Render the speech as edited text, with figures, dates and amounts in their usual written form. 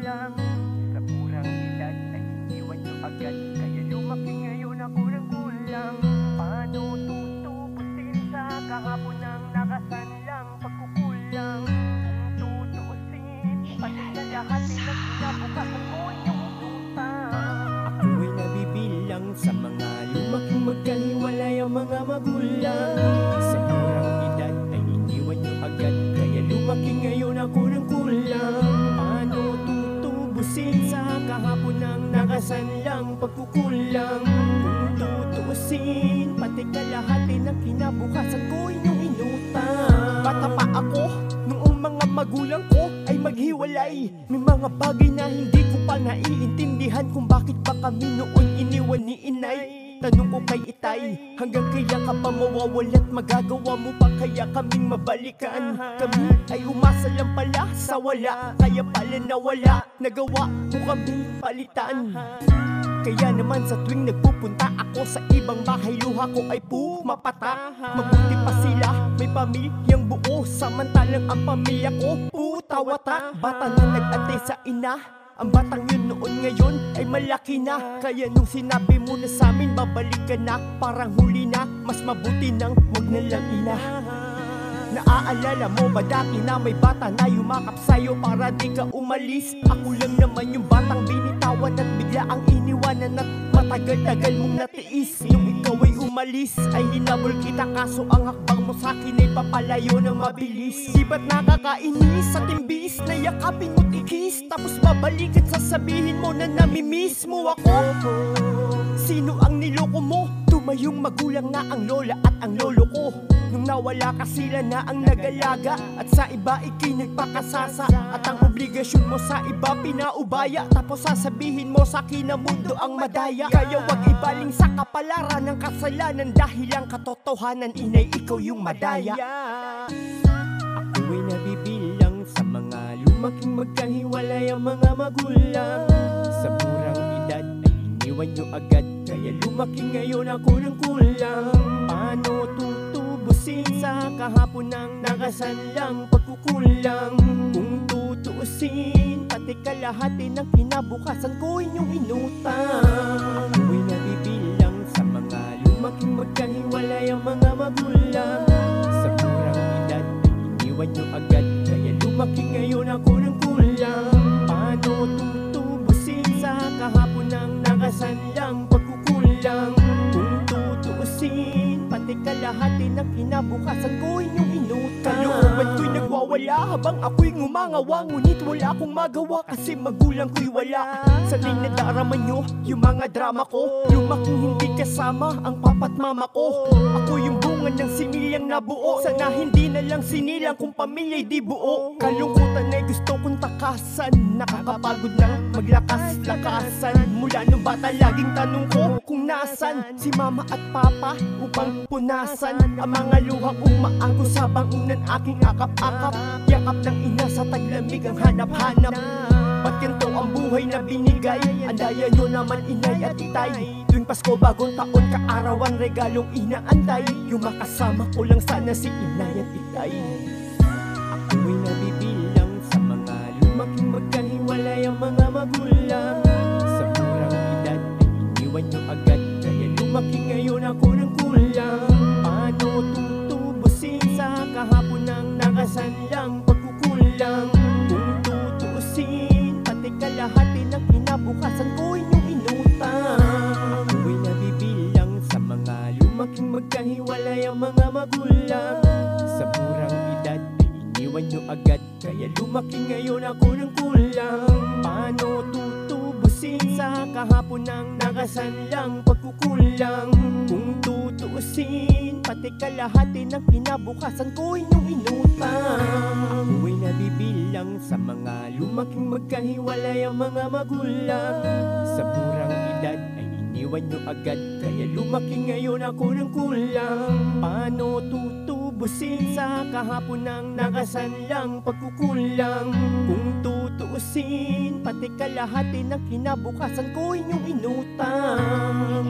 kulang. Sa murang edad ay iniwan nyo agad, kaya lumaki ngayon ako ng kulang. Paano tutubusin sa kahapon ng nakasanlang pagkukulang? Kung tutuusin, pati na lahat ay nagkinabukasan ko yung utang. Ako'y nabibilang sa mga lumaking magkahiwalay ang mga magulang. Sa murang edad ay iniwan nyo agad, kaya lumaki ngayon ako ng kulang. Paano tutubusin sa kahapon ng nakasanlang pagkukulang? Kung tutuusin, pati kalahati ng kinabukasan ko inyong inutang. Bata pa ako, noong mga magulang ko ay maghiwalay. May mga bagay na hindi ko pa naiintindihan kung bakit ba kami noon iniwan ni inay. Tanong ko kay itay, hanggang kailan ka pa mawawala't magagawa mo pa kaya kaming mabalikan? Kami ay umasa lang pala sa wala, kaya pala nawala. Nagawa mo kaming palitan. Kaya naman sa tuwing nagpupunta ako sa ibang bahay, luha ko ay pumapata. Mabuti pa sila, may pamilyang buo, samantalang ang pamilya ko puta-wata. Bata na nag-antay sa ina, ang batang yun noon ngayon ay malaki na. Kaya nung sinabi mo na sa'min babalik ka na, parang huli na, mas mabuti nang wag na lang ina. Naaalala mo ba dati na may bata na yumakap sa'yo para di ka umalis? Ako lang naman yung batang binitawan at bigla ang iniwanan at matagal-tagal mong natiis. Nung ikaw ay umalis ay hinabol kita, kaso ang hakbang mo sa'kin ay papalayo ng mabilis. Di ba't nakakainis sa timbis na yakapin mo't ikis, tapos babalik at sasabihin mo na namimiss mo ako? Sino ang niloko mo? Tumayong magulang na ang lola at ang lolo ko. Nung nawala ka sila na ang nag-alaga, at sa iba ikinagpakasasa, at ang obligasyon mo sa iba pinaubaya. Tapos sasabihin mo sa akin na mundo ang madaya. Kaya wag ibaling sa kapalaran ng kasalanan, dahil ang katotohanan inay ikaw yung madaya. Ako'y nabibilang sa mga lumaking magkahiwalay ang mga magulang. Sa murang edad ay iniwan nyo agad, kaya lumaki ngayon ako ng kulang. Paano tutubusin sa kahapon ng nakasanlang pagkukulang? Kung tutuusin, pati kalahati ng kinabukasan ko inyong inutang. Ako'y nabibilang sa mga lumaking magkahiwalay ang mga magulang. Sa murang edad ay iniwan nyo agad, kaya lumaki ngayon ako ng kulang. Paano tutubusin sa kahapon ng nakasanlang pagkukulang? Kung tutuusin, pati kalahati ng kinabukasan ko inyong inutang. Kalooban ko'y nagwawala habang ako'y ngumangawa, ngunit wala akong magawa kasi magulang ko'y wala. Sanay na darama nyo yung mga drama ko, lumaking hindi kasama ang papa't mama ko. Ako yung bunga ng sinilang nabuo, sana hindi na lang sinilang kung pamilya'y di buo. Kalungkutan ay gusto kong takasan, nakakapagod na maglakas-lakasan. Mula nung bata laging tanong ko kung nasan si mama at papa upang punasan ang mga luhang umaangko sa bangunan aking akap-akap. Yakap ng ina sa taglamig ang hanap-hanap. Ba't ganito ang buhay na binigay? Andaya nyo naman inay at itay. Tuwing Pasko bagong taon, kaarawan, regalong inaantay. Yung makasama ko lang sana si inay at itay. Ako'y nabibilang sa mga lumaking magkahiwalay ang mga magulang. Sa murang edad ay iniwan nyo agad, kaya lumaki ngayon ako ng kulang. Paano tutubusin sa kahapon ng nakasanlang pagkukulang? Kung tutuusin, pati kalahati ng kinabukasan ko inyong inutang. Ako'y nabibilang sa mga lumaking magkahiwalay ang mga magulang. Sa murang edad ay iniwan nyo agad, kaya lumaki ngayon ako ng kulang. Paano tutubusin sa kahapon ng nakasanlang pagkukulang? Kung tutuusin, pati kalahati ng kinabukasan ko inyong inutang. Ako'y nabibilang sa mga lumaking magkahiwalay ang mga magulang. Sa murang edad ay iniwan nyo agad, kaya lumaki ngayon ako ng kulang. Paano tutubusin sa kahapon ng nakasanlang pagkukulang? Kung tutuusin, pati kalahati ng kinabukasan ko inyong inutang.